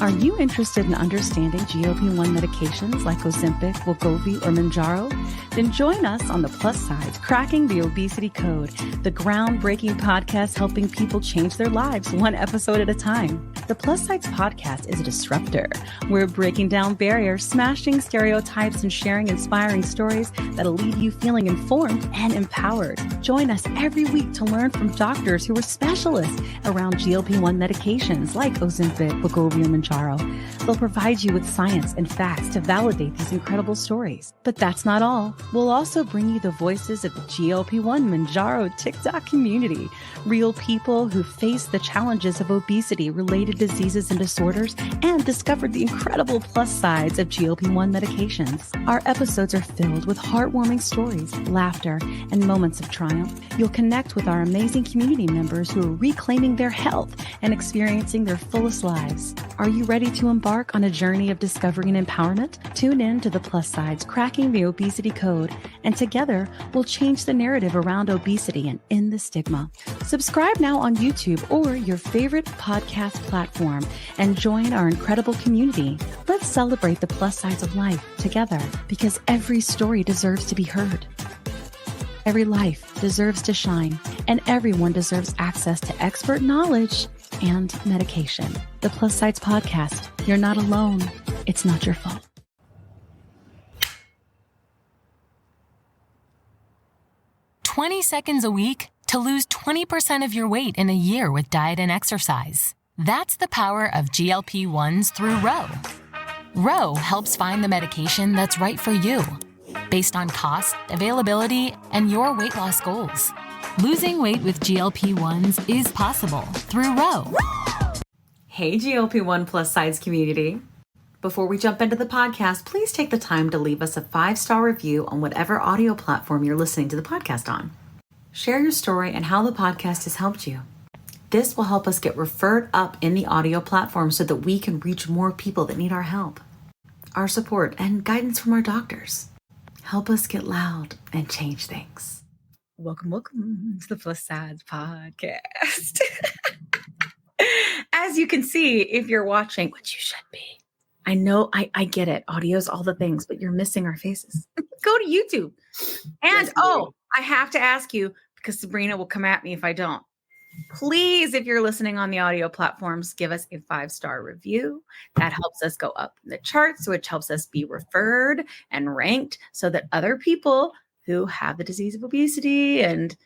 Are you interested in understanding GLP-1 medications like Ozempic, Wegovy, or Mounjaro? Then join us on The Plus Sides, Cracking the Obesity Code, the groundbreaking podcast helping people change their lives one episode at a time. The Plus Sides podcast is a disruptor. We're breaking down barriers, smashing stereotypes, and sharing inspiring stories that'll leave you feeling informed and empowered. Join us every week to learn from doctors who are specialists around GLP-1 medications like Ozempic, Wegovy, and Mounjaro. They'll provide you with science and facts to validate these incredible stories. But that's not all. We'll also bring you the voices of the GLP-1 Mounjaro TikTok community, real people who face the challenges of obesity-related diseases and disorders and discovered the incredible plus sides of GLP-1 medications. Our episodes are filled with heartwarming stories, laughter, and moments of triumph. You'll connect with our amazing community members who are reclaiming their health and experiencing their fullest lives. Are you ready to embark on a journey of discovery and empowerment? Tune in to The Plus Sides, Cracking the Obesity Code, and together we'll change the narrative around obesity and end the stigma. Subscribe now on YouTube or your favorite podcast platform and join our incredible community. Let's celebrate the plus sides of life together, because every story deserves to be heard. Every life deserves to shine, and everyone deserves access to expert knowledge and medication. The Plus Sides Podcast. You're not alone. It's not your fault. "20 seconds a week to lose 20% of your weight in a year with diet and exercise." That's the power of GLP-1s through Ro. Ro helps find the medication that's right for you, based on cost, availability, and your weight loss goals. Losing weight with GLP-1s is possible through Ro. Hey, GLP-1 Plus Sides community. Before we jump into the podcast, please take the time to leave us a 5-star review on whatever audio platform you're listening to the podcast on. Share your story and how the podcast has helped you. This will help us get referred up in the audio platform so that we can reach more people that need our help, our support, and guidance from our doctors. Help us get loud and change things. Welcome to the Plus Sides podcast. As you can see, if you're watching, which you should be, I know, I get it. Audio's all the things, but you're missing our faces. Go to YouTube. And, I have to ask you, because Sabrina will come at me if I don't. Please, if you're listening on the audio platforms, give us a 5-star review. That helps us go up in the charts, which helps us be referred and ranked so that other people who have the disease of obesity and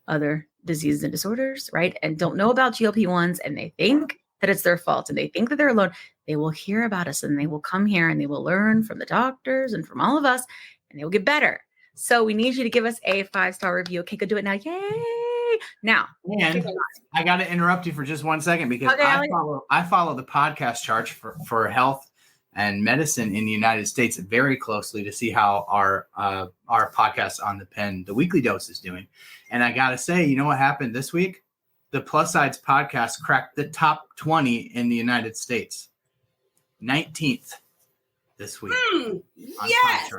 other diseases and disorders, right, and don't know about GLP-1s, and they think that it's their fault and they think that they're alone, they will hear about us and they will come here and they will learn from the doctors and from all of us, and they will get better. So we need you to give us a 5-star review. Okay, go do it now. Yay! Now, and I got to interrupt you for just 1 second because I follow the podcast charts for health and medicine in the United States very closely to see how our podcast on the pen, the weekly dose, is doing. And I got to say, you know what happened this week? The Plus Sides podcast cracked the top 20 in the United States. 19th this week. Yes.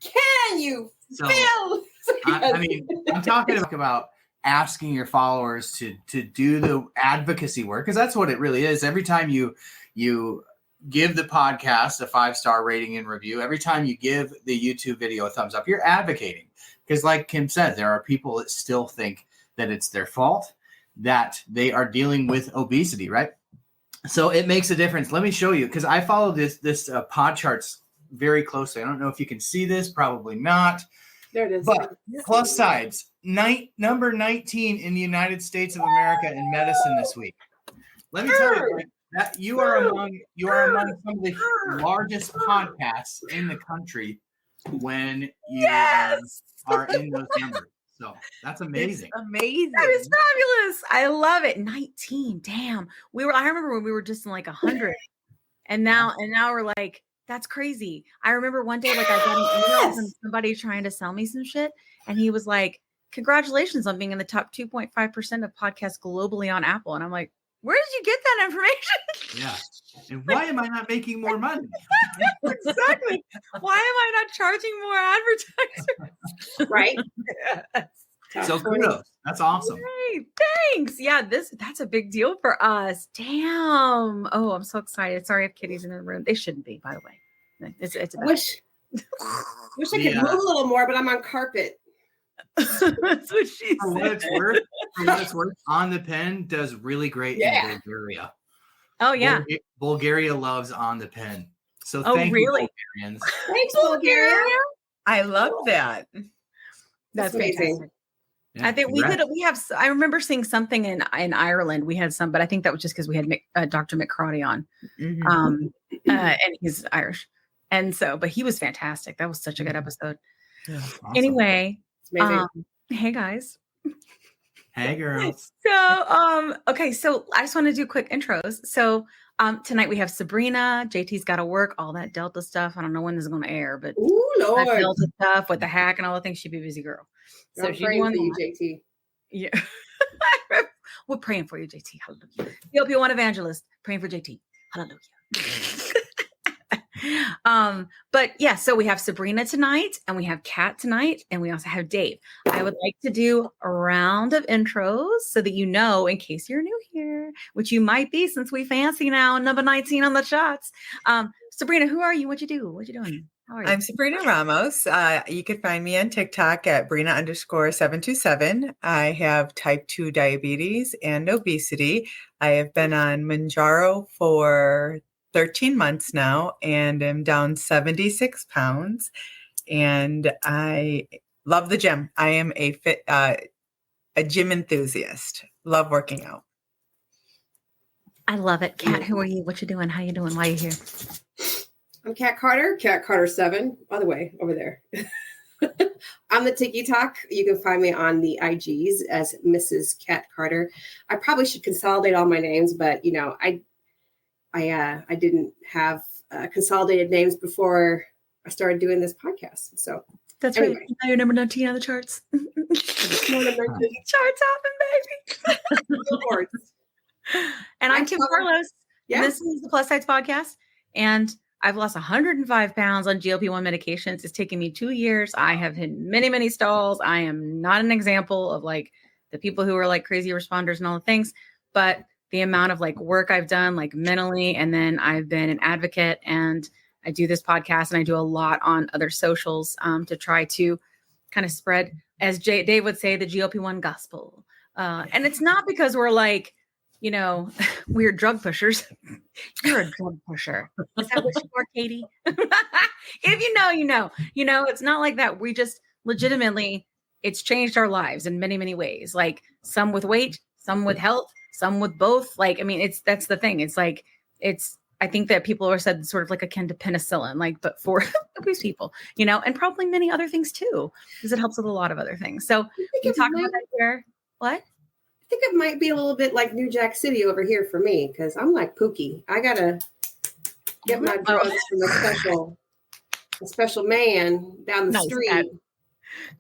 Can you feel? I mean, I'm talking about asking your followers to do the advocacy work, because that's what it really is. Every time you give the podcast a 5-star rating and review, every time you give the YouTube video a thumbs up, you're advocating. Because like Kim said, there are people that still think that it's their fault, that they are dealing with obesity, right? So it makes a difference. Let me show you, because I follow this pod charts very closely. I don't know if you can see this, probably not. There it is. But Plus Sides, number 19 in the United States of America in medicine this week. Let me tell you, that you are among some of the largest podcasts in the country when you are in those numbers. So that's amazing. It's amazing. That is fabulous. I love it. 19. Damn. I remember when we were just in like 100. And now we're like, that's crazy. I remember one day, like, I got an email from somebody trying to sell me some shit. And he was like, congratulations on being in the top 2.5% of podcasts globally on Apple. And I'm like, where did you get that information? Yeah. And why am I not making more money? Exactly. Why am I not charging more advertisers? Right. Yes. So kudos. That's awesome. Great. Thanks. Yeah, that's a big deal for us. Damn. Oh, I'm so excited. Sorry if Kitty's in the room. They shouldn't be, by the way. It's Wish I could move a little more, but I'm on carpet. That's what she For what it's worth, On the Pen does really great in Bulgaria. Oh yeah. Bulgaria loves On the Pen. So thank you, Bulgarians. Thanks, Bulgaria. I love that. That's amazing. Fantastic. Yeah, I think I remember seeing something in Ireland. We had some, but I think that was just because we had Dr. McCrawley on. Mm-hmm. And he's Irish. And so, but he was fantastic. That was such a good episode. Yeah, awesome. Anyway, hey guys. Hey girls. So, okay. So I just want to do quick intros. So, tonight we have Sabrina. JT's got to work, all that Delta stuff. I don't know when this is going to air, but Lord. that Delta stuff with the hack and all the things, she'd be a busy girl. So I'm praying for you, JT. Yeah. We're praying for you, JT. Hallelujah. GLP1 evangelist, praying for JT. Hallelujah. But yeah, so we have Sabrina tonight and we have Kat tonight and we also have Dave. I would like to do a round of intros so that you know, in case you're new here, which you might be since we fancy now, number 19 on the shots. Sabrina, who are you? What you do? What you doing? How are you? I'm Sabrina Ramos. You can find me on TikTok at Brina_727. I have type 2 diabetes and obesity. I have been on Mounjaro for 13 months now and am down 76 pounds. And I love the gym. I am a gym enthusiast. Love working out. I love it. Kat, who are you? What you doing? How you doing? Why are you here? I'm Kat Carter 7, by the way, over there. I'm the TikTok. You can find me on the IGs as Mrs. Kat Carter. I probably should consolidate all my names, but I didn't have consolidated names before I started doing this podcast. So that's anyway. Right. Now you're number 19 on the charts. Charts hopping, baby. And I'm Kim Carlos. Yeah. This is the Plus Size Podcast. And I've lost 105 pounds on GLP-1 medications. It's taken me 2 years. I have hit many, many stalls. I am not an example of like the people who are like crazy responders and all the things, but the amount of like work I've done like mentally, and then I've been an advocate and I do this podcast and I do a lot on other socials to try to kind of spread, as Dave would say, the GLP-1 gospel. And it's not because we're like, weird drug pushers. You're a drug pusher. Is that what you are, Katie? If you know, you know, it's not like that. We just legitimately, it's changed our lives in many, many ways. Like some with weight, some with health, some with both. Like, I mean, that's the thing. It's like, I think that people are said sort of like akin to penicillin, like, but for obese people, and probably many other things too, because it helps with a lot of other things. So we talk about that here. What? I think it might be a little bit like New Jack City over here for me, because I'm like Pookie. I gotta get my drugs from a special man down the street. Kat.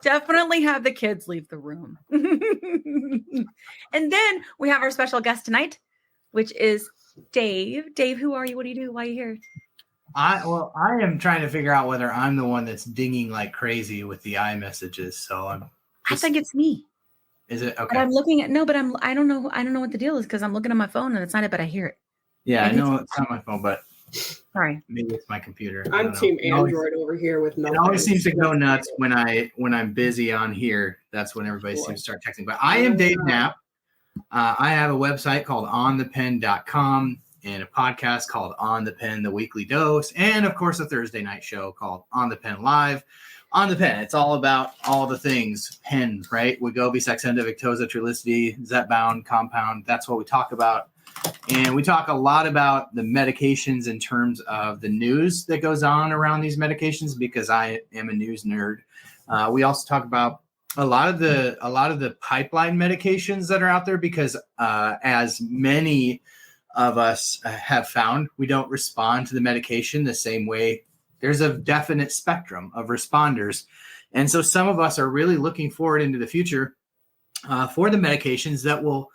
Definitely have the kids leave the room. And then we have our special guest tonight, which is Dave. Dave, who are you? What do you do? Why are you here? I am trying to figure out whether I'm the one that's dinging like crazy with the iMessages. So I think it's me. Is it okay? But I'm looking at I don't know what the deal is because I'm looking at my phone and it's not it, but I hear it. Yeah, maybe I know it's not my phone, but sorry, maybe it's my computer. I'm Team Android over here with no. It always seems to go nuts when I'm busy on here. That's when everybody seems to start texting. But I am Dave Knapp. I have a website called onthepen.com and a podcast called On the Pen, The Weekly Dose, and of course a Thursday night show called On the Pen Live. On the Pen, it's all about all the things pen, right? Wegovy, Saxenda, Victoza, Trulicity, Zepbound, Compound. That's what we talk about. And we talk a lot about the medications in terms of the news that goes on around these medications because I am a news nerd. We also talk about a lot of the pipeline medications that are out there because as many of us have found, we don't respond to the medication the same way. There's a definite spectrum of responders. And so some of us are really looking forward into the future for the medications that will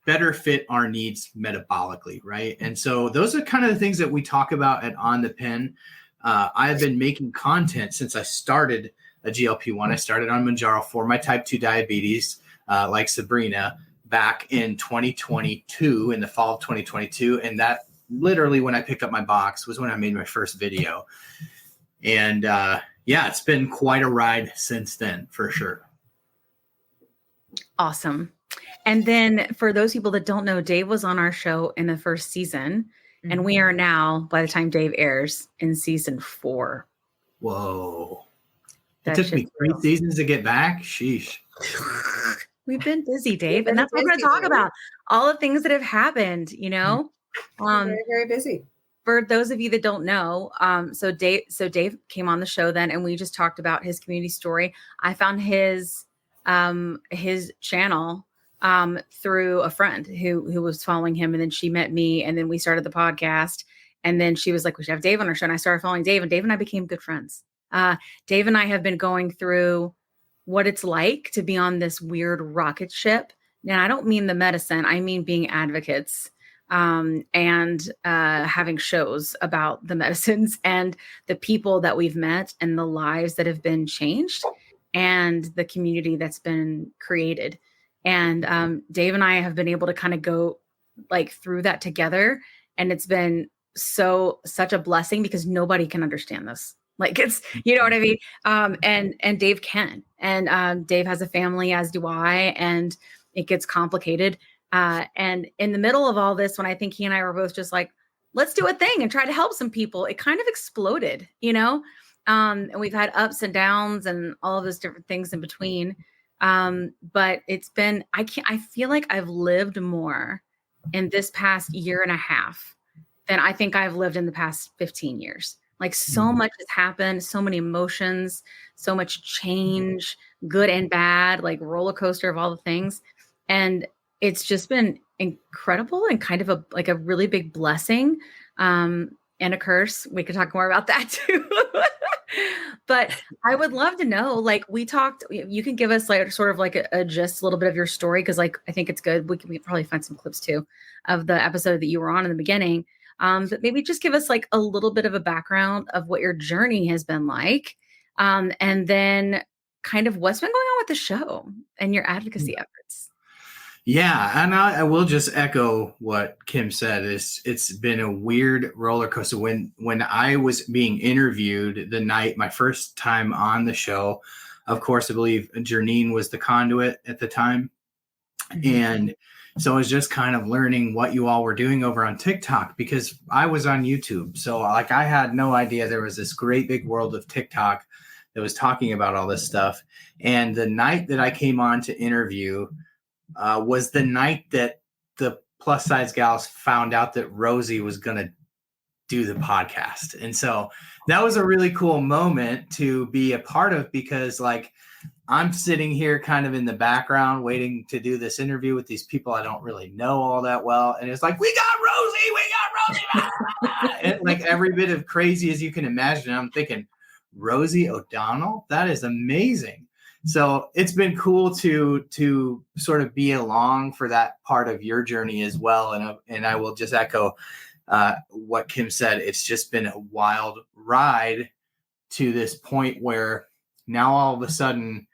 better fit our needs metabolically, right? And so those are kind of the things that we talk about at On the Pen. I have been making content since I started a GLP-1. I started on Mounjaro for my type 2 diabetes, like Sabrina, back in 2022, in the fall of 2022. And that literally, when I picked up my box, was when I made my first video. And yeah, it's been quite a ride since then, for sure. Awesome. And then for those people that don't know, Dave was on our show in the first season, and we are now, by the time Dave airs, in season 4. Whoa. That It took me 3 real. seasons to get back. Sheesh. We've been busy, Dave, been and that's what we're going to talk busy. about. All the things that have happened, you know. Very, very busy. For those of you that don't know, so Dave came on the show then, and we just talked about his community story. I found his channel through a friend who was following him, and then she met me, and then we started the podcast, and then she was like, we should have Dave on our show, and I started following Dave, and Dave and I became good friends. Dave and I have been going through what it's like to be on this weird rocket ship. Now, I don't mean the medicine, I mean being advocates, and having shows about the medicines and the people that we've met and the lives that have been changed and the community that's been created. And Dave and I have been able to kind of go like through that together. And it's been such a blessing because nobody can understand this. Like it's, you know what I mean? And Dave can, and Dave has a family, as do I, and it gets complicated. And in the middle of all this, when I think he and I were both just like, let's do a thing and try to help some people, it kind of exploded, you know? And we've had ups and downs and all of those different things in between. But it's been, I feel like I've lived more in this past year and a half than I think I've lived in the past 15 years. Like so much has happened, so many emotions, so much change, good and bad, like roller coaster of all the things. And it's just been incredible and kind of a really big blessing, and a curse. We could talk more about that too. But I would love to know, like we talked, you can give us like sort of like a just a little bit of your story. Cause like, I think it's good. We can probably find some clips too of the episode that you were on in the beginning. But maybe just give us like a little bit of a background of what your journey has been like. And then kind of what's been going on with the show and your advocacy efforts. Yeah, and I will just echo what Kim said. It's been a weird roller coaster. When I was being interviewed the night, my first time on the show, of course, I believe Janine was the conduit at the time. And so I was just kind of learning what you all were doing over on TikTok because I was on YouTube. So like I had no idea there was this great big world of TikTok that was talking about all this stuff. And the night that I came on to interview was the night that the plus size gals found out that Rosie was going to do the podcast. And so that was a really cool moment to be a part of because like I'm sitting here kind of in the background waiting to do this interview with these people I don't really know all that well. And it's like, we got Rosie. And like every bit of crazy as you can imagine. I'm thinking, Rosie O'Donnell? That is amazing. So it's been cool to sort of be along for that part of your journey as well. And I will just echo what Kim said. It's just been a wild ride to this point where now all of a sudden,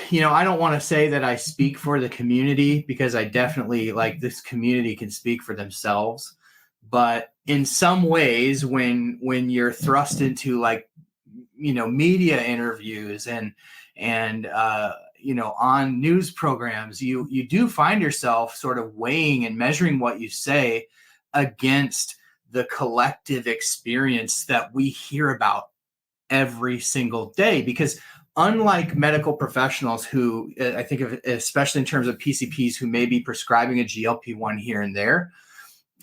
you know, I don't want to say that I speak for the community because I definitely like this community can speak for themselves. But in some ways, when you're thrust into like, you know, media interviews and you know, on news programs, you do find yourself sort of weighing and measuring what you say against the collective experience that we hear about every single day. Because unlike medical professionals who I think of, especially in terms of PCPs who may be prescribing a GLP-1 here and there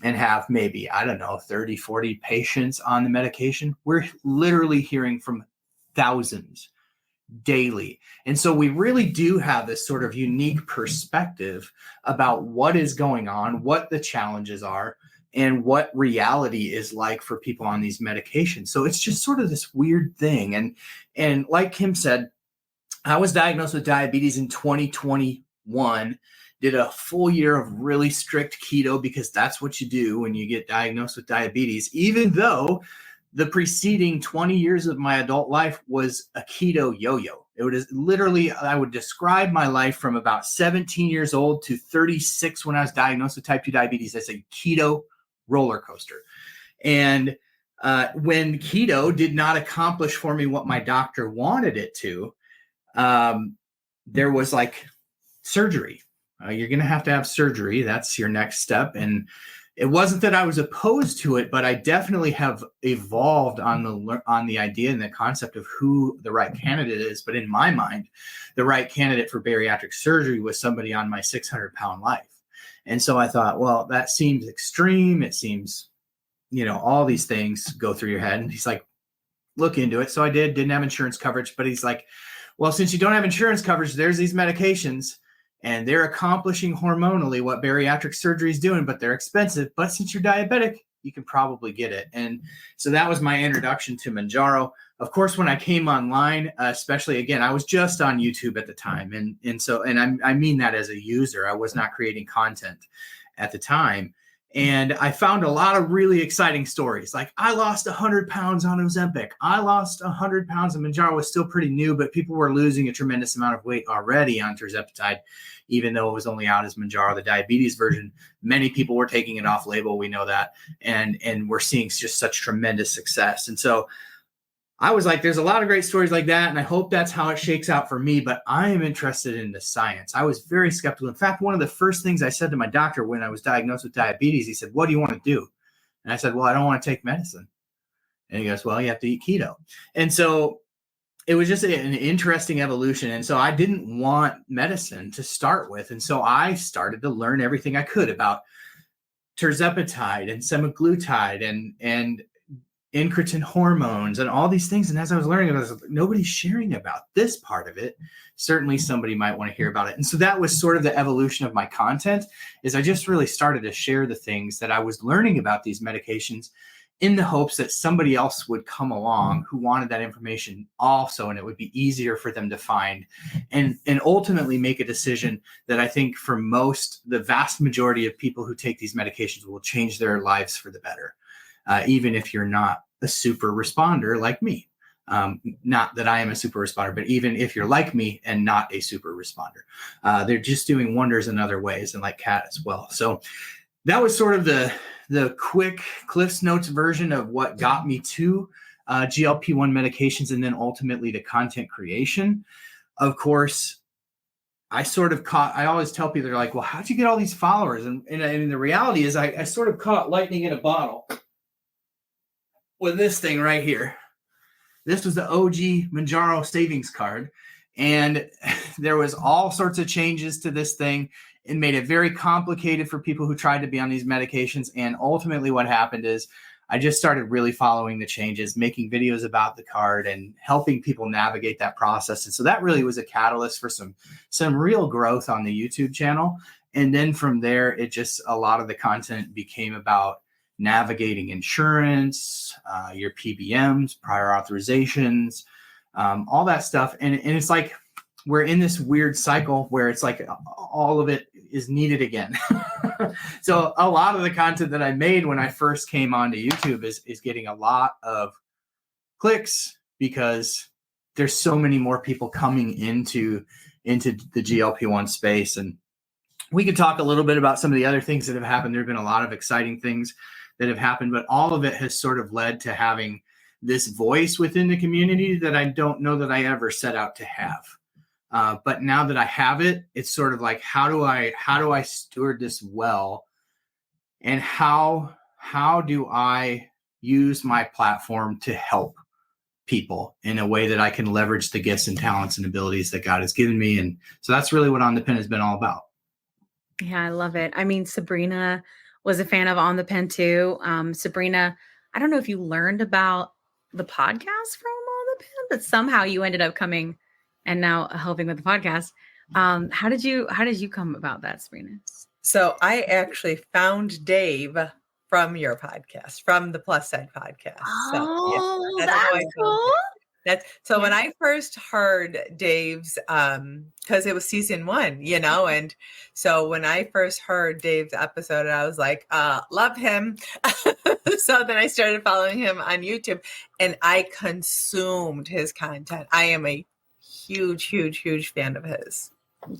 and have maybe, I don't know, 30, 40 patients on the medication, we're literally hearing from thousands daily. And so we really do have this sort of unique perspective about what is going on, what the challenges are, and what reality is like for people on these medications. So it's just sort of this weird thing. And like Kim said, I was diagnosed with diabetes in 2021, did a full year of really strict keto because that's what you do when you get diagnosed with diabetes, even though the preceding 20 years of my adult life was a keto yo-yo. It was literally, I would describe my life from about 17 years old to 36 when I was diagnosed with type 2 diabetes as a keto roller coaster. And when keto did not accomplish for me what my doctor wanted it to, there was like surgery. You're going to have surgery. That's your next step. And it wasn't that I was opposed to it, but I definitely have evolved on the idea and the concept of who the right candidate is. But in my mind, the right candidate for bariatric surgery was somebody on my 600-pound life. And so I thought, well, that seems extreme. It seems, all these things go through your head. And he's like, look into it. So I didn't have insurance coverage, but he's like, well, since you don't have insurance coverage, there's these medications. And they're accomplishing hormonally what bariatric surgery is doing, but they're expensive. But since you're diabetic, you can probably get it. And so that was my introduction to Mounjaro. Of course, when I came online, especially again, I was just on YouTube at the time. And I mean that as a user. I was not creating content at the time. And I found a lot of really exciting stories. Like I lost 100 pounds on Ozempic. I lost 100 pounds of Mounjaro. Was still pretty new, but people were losing a tremendous amount of weight already on tirzepatide, even though it was only out as Mounjaro, the diabetes version. Many people were taking it off label. We know that. And we're seeing just such tremendous success. And so I was like, there's a lot of great stories like that. And I hope that's how it shakes out for me. But I am interested in the science. I was very skeptical. In fact, one of the first things I said to my doctor when I was diagnosed with diabetes, he said, what do you want to do? And I said, well, I don't want to take medicine. And he goes, well, you have to eat keto. And so it was just an interesting evolution. And so I didn't want medicine to start with. And so I started to learn everything I could about tirzepatide and semaglutide and incretin hormones and all these things. And as I was learning, I was like, nobody's sharing about this part of it. Certainly somebody might want to hear about it. And so that was sort of the evolution of my content, is I just really started to share the things that I was learning about these medications in the hopes that somebody else would come along who wanted that information also, and it would be easier for them to find and ultimately make a decision that I think for the vast majority of people who take these medications will change their lives for the better. Even if you're not a super responder like me. Not that I am a super responder, but even if you're like me and not a super responder, they're just doing wonders in other ways, and like Kat as well. So that was sort of the quick Cliff's Notes version of what got me to GLP-1 medications and then ultimately to content creation. Of course, I always tell people, they're like, well, how'd you get all these followers? And the reality is I sort of caught lightning in a bottle with this thing right here. This was the OG Mounjaro savings card. And there was all sorts of changes to this thing. It made it very complicated for people who tried to be on these medications. And ultimately what happened is I just started really following the changes, making videos about the card and helping people navigate that process. And so that really was a catalyst for some real growth on the YouTube channel. And then from there, a lot of the content became about navigating insurance, your PBMs, prior authorizations, all that stuff. And it's like we're in this weird cycle where it's like all of it is needed again. So a lot of the content that I made when I first came onto YouTube is getting a lot of clicks because there's so many more people coming into the GLP-1 space. And we could talk a little bit about some of the other things that have happened. There have been a lot of exciting things that have happened, but all of it has sort of led to having this voice within the community that I don't know that I ever set out to have. But now that I have it, it's sort of like, how do I steward this well? And how do I use my platform to help people in a way that I can leverage the gifts and talents and abilities that God has given me? And so that's really what On the Pen has been all about. Yeah, I love it. I mean, Sabrina was a fan of On the Pen too. Sabrina, I don't know if you learned about the podcast from On the Pen, but somehow you ended up coming and now helping with the podcast. How did you come about that, Sabrina? So I actually found Dave from your podcast, from the Plus Side podcast. Oh, so, yeah, that's cool. When I first heard Dave's, because it was season 1, and so when I first heard Dave's episode, I was like, love him. So then I started following him on YouTube, and I consumed his content. I am a huge, huge, huge fan of his.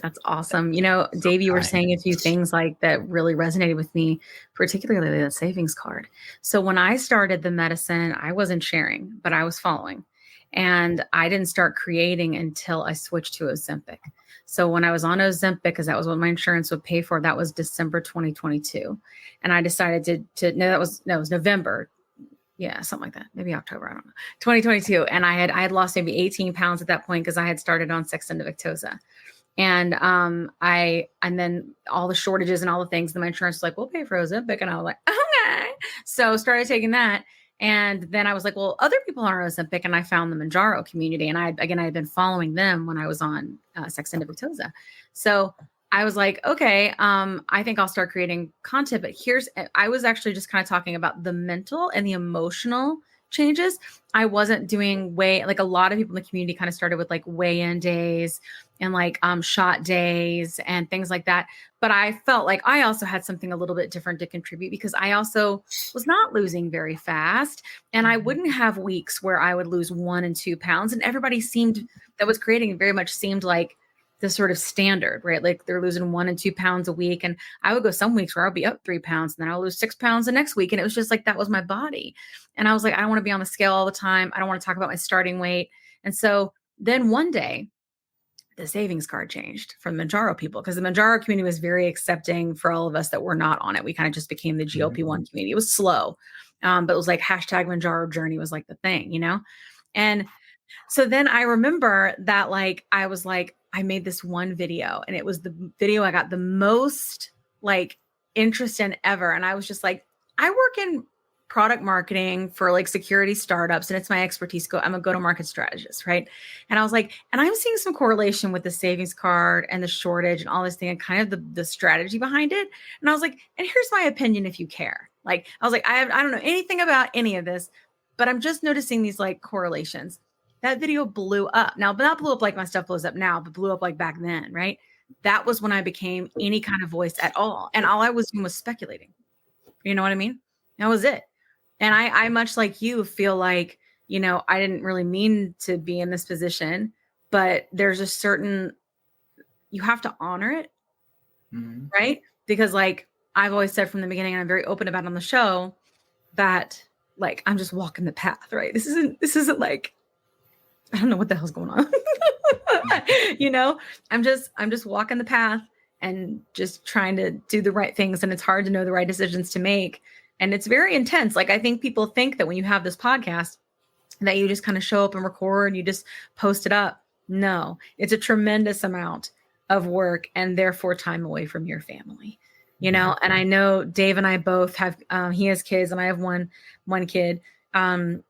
That's awesome. Dave, you were saying a few things like that really resonated with me, particularly the savings card. So when I started the medicine, I wasn't sharing, but I was following. And I didn't start creating until I switched to Ozempic. So when I was on Ozempic, because that was what my insurance would pay for, that was December 2022. And I decided it was November. Yeah, something like that. Maybe October. I don't know. 2022. And I had lost maybe 18 pounds at that point because I had started on Saxenda-Victoza. And and then all the shortages and all the things, and my insurance was like, we'll pay for Ozempic. And I was like, okay. So started taking that. And then I was like, well, other people are on Ozempic, and I found the Mounjaro community. And I had been following them when I was on Saxenda-Victoza. So I was like, okay, I think I'll start creating content. But I was actually just kind of talking about the mental and the emotional changes. I wasn't doing like a lot of people in the community kind of started with like weigh-in days and like shot days and things like that. But I felt like I also had something a little bit different to contribute because I also was not losing very fast. And I wouldn't have weeks where I would lose 1 and 2 pounds. And everybody that was creating very much seemed like the sort of standard, right? Like they're losing 1 and 2 pounds a week. And I would go some weeks where I'll be up 3 pounds and then I'll lose 6 pounds the next week. And it was just like, that was my body. And I was like, I don't want to be on the scale all the time. I don't want to talk about my starting weight. And so then one day the savings card changed from Mounjaro people because the Mounjaro community was very accepting for all of us that were not on it. We kind of just became the GLP1 community. It was slow, but it was like hashtag Mounjaro journey was like the thing, And so then I remember that I made this one video, and it was the video I got the most interest in ever. And I was just like, I work in product marketing for security startups, and it's my expertise. I'm a go-to-market strategist, right? And I was like, and I'm seeing some correlation with the savings card and the shortage and all this thing and kind of the strategy behind it. And I was like, and here's my opinion if you care. I was like, I don't know anything about any of this, but I'm just noticing these correlations. That video blew up. Now, but not blew up like my stuff blows up now, but blew up back then, right? That was when I became any kind of voice at all. And all I was doing was speculating. You know what I mean? That was it. And I much like you feel like, I didn't really mean to be in this position, but there's a certain, you have to honor it, right? Because I've always said from the beginning, and I'm very open about it on the show, that I'm just walking the path, right? This isn't I don't know what the hell's going on. I'm just walking the path and just trying to do the right things. And it's hard to know the right decisions to make. And it's very intense. I think people think that when you have this podcast that you just kind of show up and record and you just post it up. No, it's a tremendous amount of work and therefore time away from your family, and I know Dave and I both have, he has kids and I have one kid. And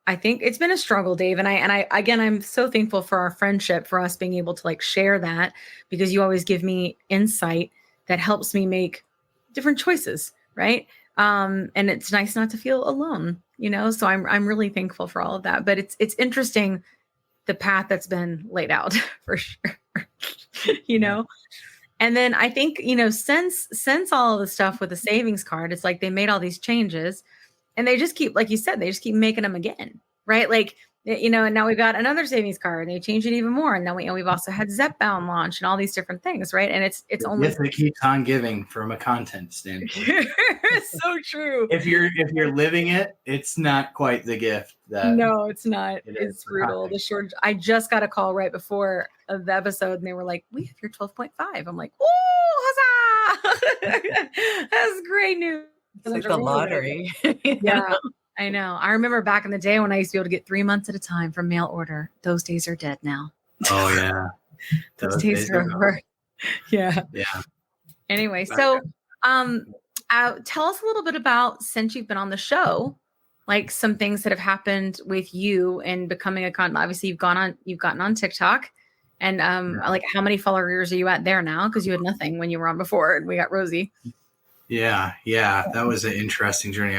I think it's been a struggle, Dave. And I, again, I'm so thankful for our friendship, for us being able to share that, because you always give me insight that helps me make different choices. Right. And it's nice not to feel alone, so I'm really thankful for all of that, but it's interesting the path that's been laid out for sure, and then I think, since all of the stuff with the savings card, it's they made all these changes. And they just keep, like you said, they just keep making them again, right? And now we've got another savings card, and they changed it even more. And then we've also had Zepbound launch and all these different things, right? And it's only it keeps on giving from a content standpoint. So true. If you're living it, it's not quite the gift that. No, it's not. It's brutal. The shortage. I just got a call right before the episode, and they were like, "We have your 12.5." I'm like, "Oh, huzzah!" That's great news. It's like the lottery. Yeah, I know. I remember back in the day when I used to be able to get 3 months at a time from mail order. Those days are dead now. Oh yeah. Those days are over. Yeah. Yeah. Anyway, so tell us a little bit about, since you've been on the show, some things that have happened with you in becoming a content. Obviously, you've gotten on TikTok. And how many followers are you at there now? Because you had nothing when you were on before, and we got Rosie. Yeah. That was an interesting journey.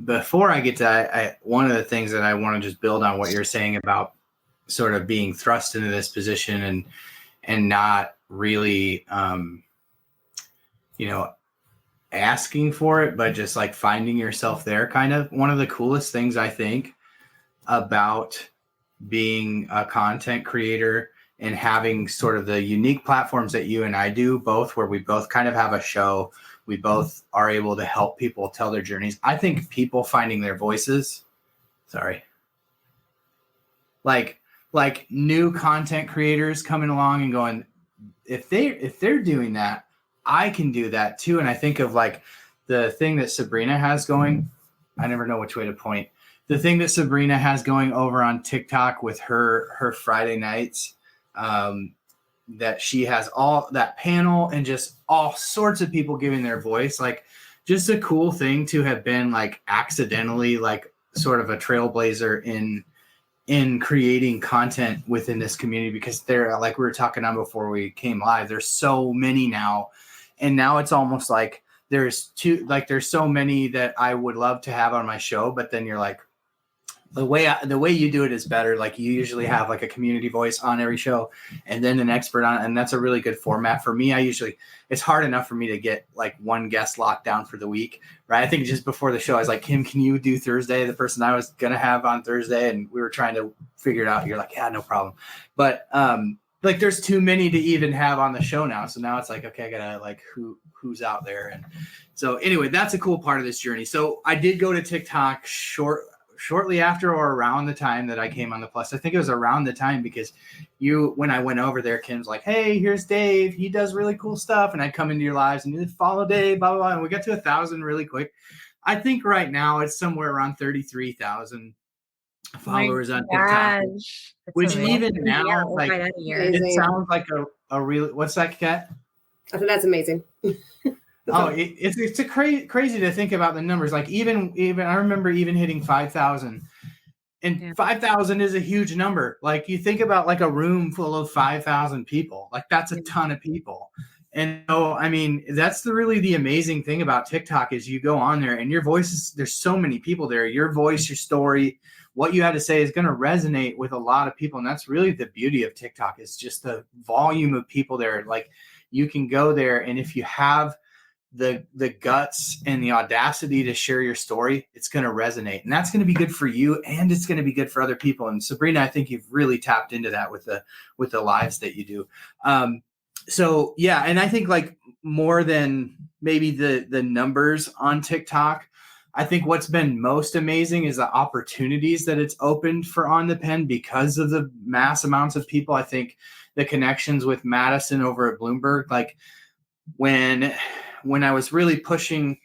before I get to that, one of the things that I want to just build on what you're saying about sort of being thrust into this position and not really, asking for it, but just like finding yourself there. Kind of one of the coolest things I think about being a content creator and having sort of the unique platforms that you and I do, both where we both kind of have a show, we both are able to help people tell their journeys. I think people finding their voices, like new content creators coming along and going, if they're doing that, I can do that too. And I think of like the thing that Sabrina has going. I never know which way to point. The thing that Sabrina has going over on TikTok with her Friday nights, that she has all that panel and just all sorts of people giving their voice. Like just a cool thing to have been like accidentally like sort of a trailblazer in creating content within this community, because they're like we were talking on before we came live, there's so many now. And now it's almost like there's so many that I would love to have on my show, but then you're like, the way you do it is better. Like you usually have like a community voice on every show and then an expert on it. And that's a really good format for me. It's hard enough for me to get like one guest locked down for the week, right? I think just before the show, I was like, Kim, can you do Thursday? The person I was going to have on Thursday. And we were trying to figure it out. You're like, yeah, no problem. But, like there's too many to even have on the show now. So now it's like, okay, I gotta like who's out there. And so anyway, that's a cool part of this journey. So I did go to TikTok shortly after or around the time that I came on the Plus. I think it was around the time because when I went over there, Kim's like, hey, here's Dave. He does really cool stuff. And I'd come into your lives and you'd follow Dave, blah, blah, blah. And we got to 1,000 really quick. I think right now it's somewhere around 33,000 followers on TikTok, which even now, like, it sounds like a real, what's that, Kat? I think that's amazing. It's a crazy to think about the numbers. Like even I remember even hitting 5,000, and 5,000 is a huge number. Like you think about like a room full of 5,000 people, like that's a ton of people. And so, I mean, that's really the amazing thing about TikTok is you go on there and your voice there's so many people there. Your voice, your story, what you had to say is going to resonate with a lot of people. And that's really the beauty of TikTok is just the volume of people there. Like you can go there, and if you have the guts and the audacity to share your story, it's going to resonate, and that's going to be good for you, and it's going to be good for other people. And Sabrina, I think you've really tapped into that with the lives that you do. So yeah, and I think like more than maybe the numbers on TikTok, I think what's been most amazing is the opportunities that it's opened for On the Pen because of the mass amounts of people. I think the connections with Madison over at Bloomberg, like when I was really pushing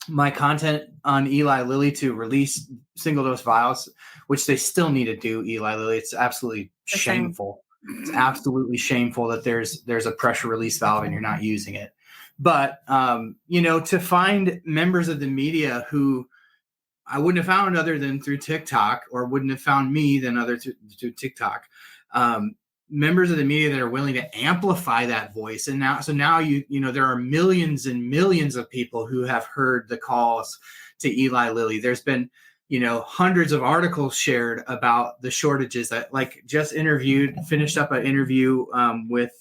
my content on Eli Lilly to release single dose vials, which they still need to do, Eli Lilly, it's absolutely shameful. It's absolutely shameful that there's a pressure release valve and you're not using it. But, to find members of the media who I wouldn't have found other than through TikTok, or wouldn't have found me than other through TikTok, members of the media that are willing to amplify that voice. And now there are millions and millions of people who have heard the calls to Eli Lilly. There's been, hundreds of articles shared about the shortages that like just finished up an interview with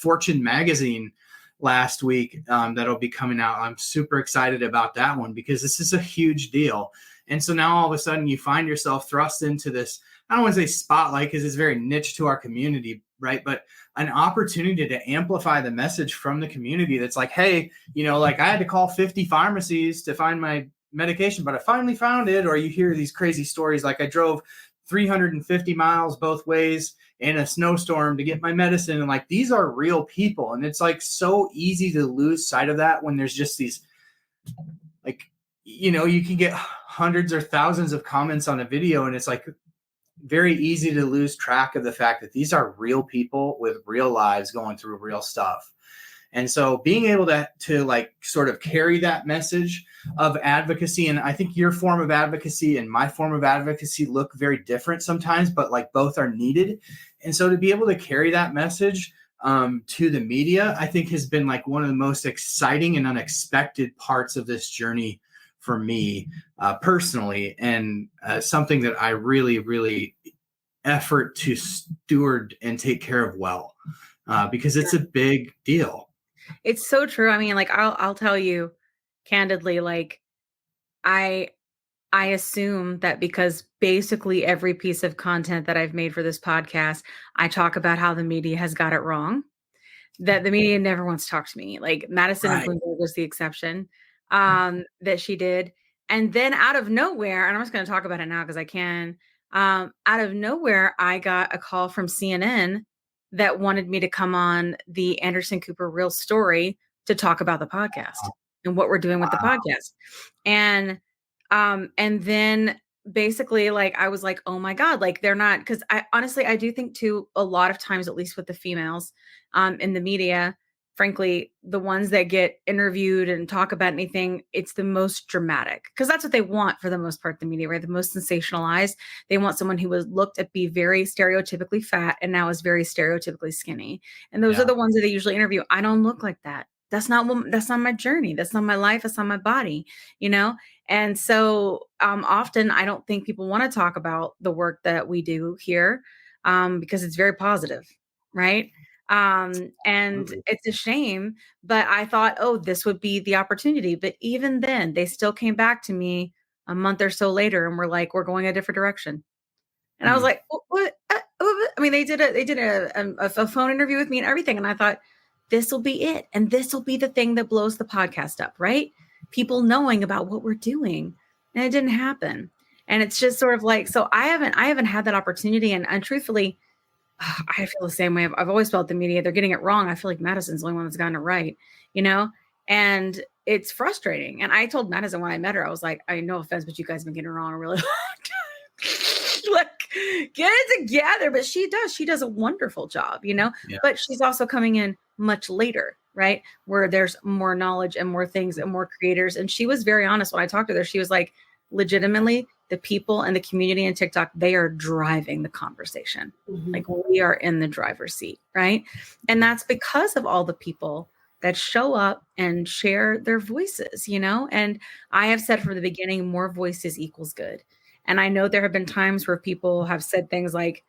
Fortune magazine last week that'll be coming out. I'm super excited about that one because this is a huge deal. And so now all of a sudden you find yourself thrust into this, I don't want to say spotlight because it's very niche to our community, right? But an opportunity to amplify the message from the community that's like, hey, like I had to call 50 pharmacies to find my medication, but I finally found it. Or you hear these crazy stories like I drove 350 miles both ways in a snowstorm to get my medicine. And like, these are real people. And it's like so easy to lose sight of that when there's just these, like, you can get hundreds or thousands of comments on a video. And it's like very easy to lose track of the fact that these are real people with real lives going through real stuff. And so being able to like sort of carry that message of advocacy, and I think your form of advocacy and my form of advocacy look very different sometimes, but like both are needed. And so to be able to carry that message to the media, I think has been like one of the most exciting and unexpected parts of this journey for me personally, and something that I really, really effort to steward and take care of well, because it's a big deal. It's so true. I mean, like I'll tell you candidly, like I assume that because basically every piece of content that I've made for this podcast, I talk about how the media has got it wrong, that the media never wants to talk to me. Like Madison and Right. Bloomberg was the exception that she did. And then out of nowhere, and I'm just going to talk about it now because I can, out of nowhere, I got a call from CNN that wanted me to come on the Anderson Cooper Real Story to talk about the podcast and what we're doing with the podcast. And then basically like, I was like, oh my God, like they're not, because I do think too, a lot of times, at least with the females in the media, frankly, the ones that get interviewed and talk about anything, it's the most dramatic because that's what they want for the most part, the media, right? The most sensationalized. They want someone who was looked at be very stereotypically fat and now is very stereotypically skinny. And those are the ones that they usually interview. I don't look like that. That's not my journey. That's not my life. That's not my body, you know? And so often I don't think people want to talk about the work that we do here because it's very positive, right? And it's a shame, but I thought, oh, this would be the opportunity. But even then, they still came back to me a month or so later and were like, we're going a different direction. And I was like, what? I mean, they did a phone interview with me and everything. And I thought, this will be it. And this will be the thing that blows the podcast up, right? People knowing about what we're doing. And it didn't happen. And it's just sort of like, so I haven't had that opportunity. And truthfully, I feel the same way. I've always felt the media, they're getting it wrong. I feel like Madison's the only one that's gotten it right, you know? And it's frustrating. And I told Madison when I met her, I was like, I no offense, but you guys have been getting it wrong a really long time. Like, get it together. But she does a wonderful job, you know? Yeah. But she's also coming in much later, right? Where there's more knowledge and more things and more creators. And she was very honest when I talked to her. She was like, legitimately, the people and the community in TikTok, they are driving the conversation. Mm-hmm. Like we are in the driver's seat, right? And that's because of all the people that show up and share their voices, you know? And I have said from the beginning, more voices equals good. And I know there have been times where people have said things like,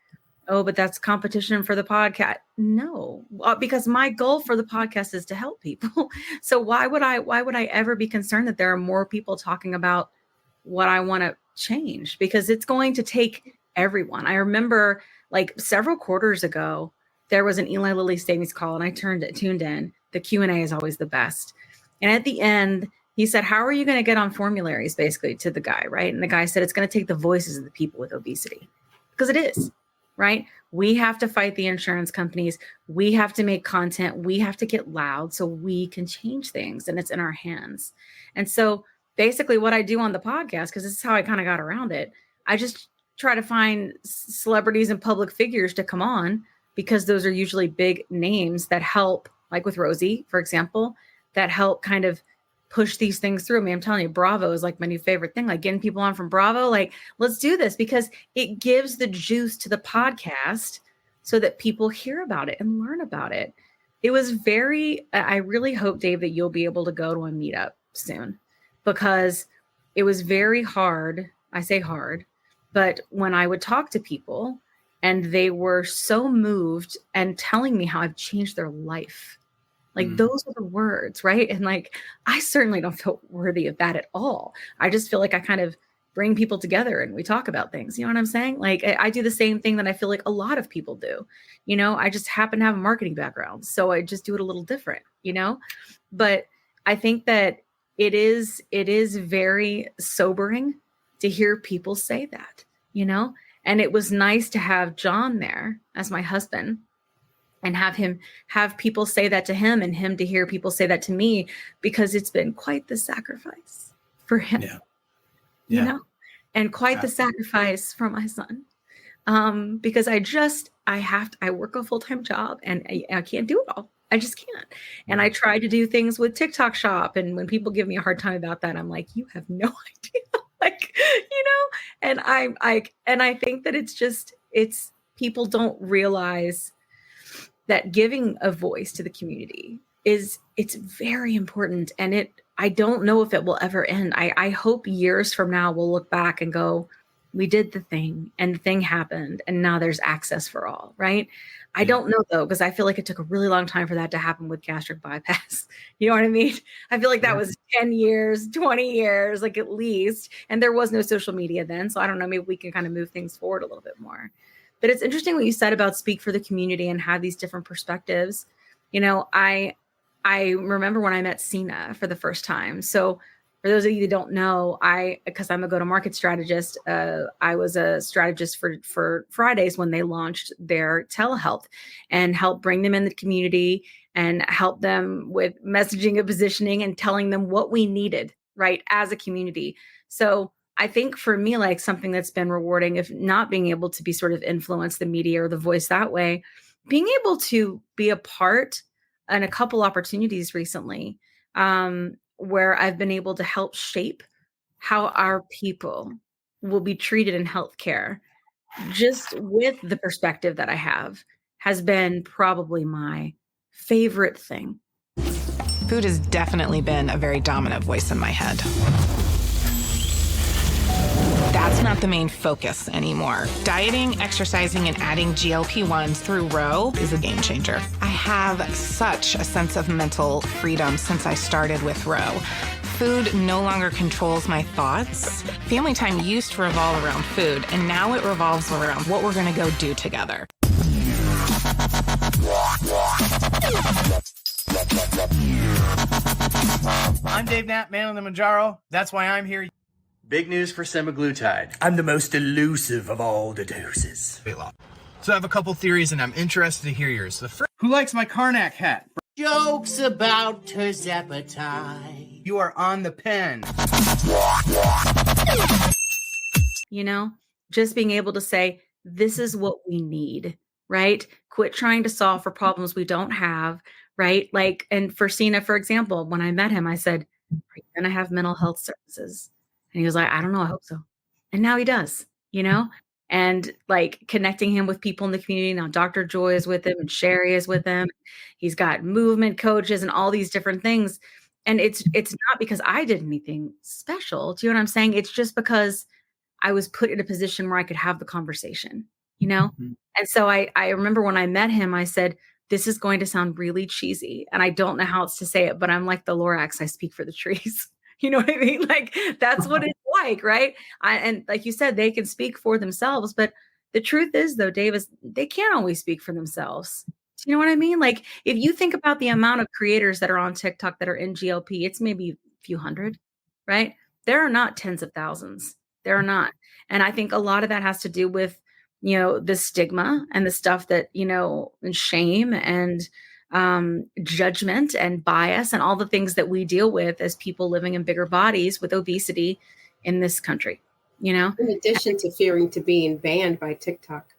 oh, but that's competition for the podcast. No, because my goal for the podcast is to help people. So why would I ever be concerned that there are more people talking about what I want to change? Because it's going to take everyone. I remember like several quarters ago, there was an Eli Lilly Savings call and I tuned in. The Q&A is always the best. And at the end, he said, how are you going to get on formularies, basically, to the guy, right? And the guy said, it's going to take the voices of the people with obesity. Because it is, right? We have to fight the insurance companies. We have to make content. We have to get loud so we can change things. And it's in our hands. And so basically what I do on the podcast, because this is how I kind of got around it, I just try to find celebrities and public figures to come on because those are usually big names that help, like with Rosie, for example, that help kind of push these things through. I mean, I'm telling you, Bravo is like my new favorite thing, like getting people on from Bravo. Like, let's do this because it gives the juice to the podcast so that people hear about it and learn about it. It was I really hope, Dave, that you'll be able to go to a meetup soon because it was very hard. I say hard, but when I would talk to people and they were so moved and telling me how I've changed their life. Like those are the words, right? And like, I certainly don't feel worthy of that at all. I just feel like I kind of bring people together and we talk about things. You know what I'm saying? Like I do the same thing that I feel like a lot of people do. You know, I just happen to have a marketing background. So I just do it a little different, you know? But I think that it is very sobering to hear people say that, you know? And it was nice to have John there as my husband and have people say that to him and him to hear people say that to me, because it's been quite the sacrifice for him, you know, and quite the sacrifice for my son. Because I work a full-time job and I can't do it all. I just can't. And I try to do things with TikTok Shop. And when people give me a hard time about that, I'm like, you have no idea. Like, you know, and I think that it's people don't realize that giving a voice to the community it's very important. And I don't know if it will ever end. I hope years from now we'll look back and go, we did the thing and the thing happened and now there's access for all, right? I don't know though, because I feel like it took a really long time for that to happen with gastric bypass. You know what I mean? I feel like that was 10 years, 20 years, like at least. And there was no social media then. So I don't know, maybe we can kind of move things forward a little bit more. But it's interesting what you said about speak for the community and have these different perspectives. You know, I remember when I met Sina for the first time. So for those of you that don't know, because I'm a go-to-market strategist, I was a strategist for Fridays when they launched their telehealth and helped bring them in the community and help them with messaging and positioning and telling them what we needed, right, as a community. So I think for me, like something that's been rewarding, if not being able to be sort of influence the media or the voice that way, being able to be a part in a couple opportunities recently, where I've been able to help shape how our people will be treated in healthcare, just with the perspective that I have, has been probably my favorite thing. Food has definitely been a very dominant voice in my head. That's not the main focus anymore. Dieting, exercising, and adding GLP-1s through Row is a game changer. I have such a sense of mental freedom since I started with Row. Food no longer controls my thoughts. Family time used to revolve around food, and now it revolves around what we're gonna go do together. I'm Dave Knapp, man on the Mounjaro. That's why I'm here. Big news for semaglutide. I'm the most elusive of all the doses. So I have a couple theories, and I'm interested to hear yours. The first, who likes my Karnak hat? Jokes about tirzepatide. You are on the pen. You know, just being able to say, this is what we need, right? Quit trying to solve for problems we don't have, right? Like, and for Sina, for example, when I met him, I said, are you going to have mental health services? And he was like, I don't know, I hope so. And now he does, you know, and like connecting him with people in the community. Now, Dr. Joy is with him and Sherry is with him. He's got movement coaches and all these different things. And it's not because I did anything special. Do you know what I'm saying? It's just because I was put in a position where I could have the conversation, you know? Mm-hmm. And so I remember when I met him, I said, this is going to sound really cheesy. And I don't know how else to say it, but I'm like the Lorax, I speak for the trees. You know what I mean? Like, that's what it's like, right? And like you said, they can speak for themselves. But the truth is, though, Dave, is they can't always speak for themselves. Do you know what I mean? Like, if you think about the amount of creators that are on TikTok that are in GLP, it's maybe a few hundred, right? There are not tens of thousands. There are not. And I think a lot of that has to do with, you know, the stigma and the stuff that, you know, and shame and judgment and bias and all the things that we deal with as people living in bigger bodies with obesity in this country, you know? In addition to fearing to being banned by TikTok.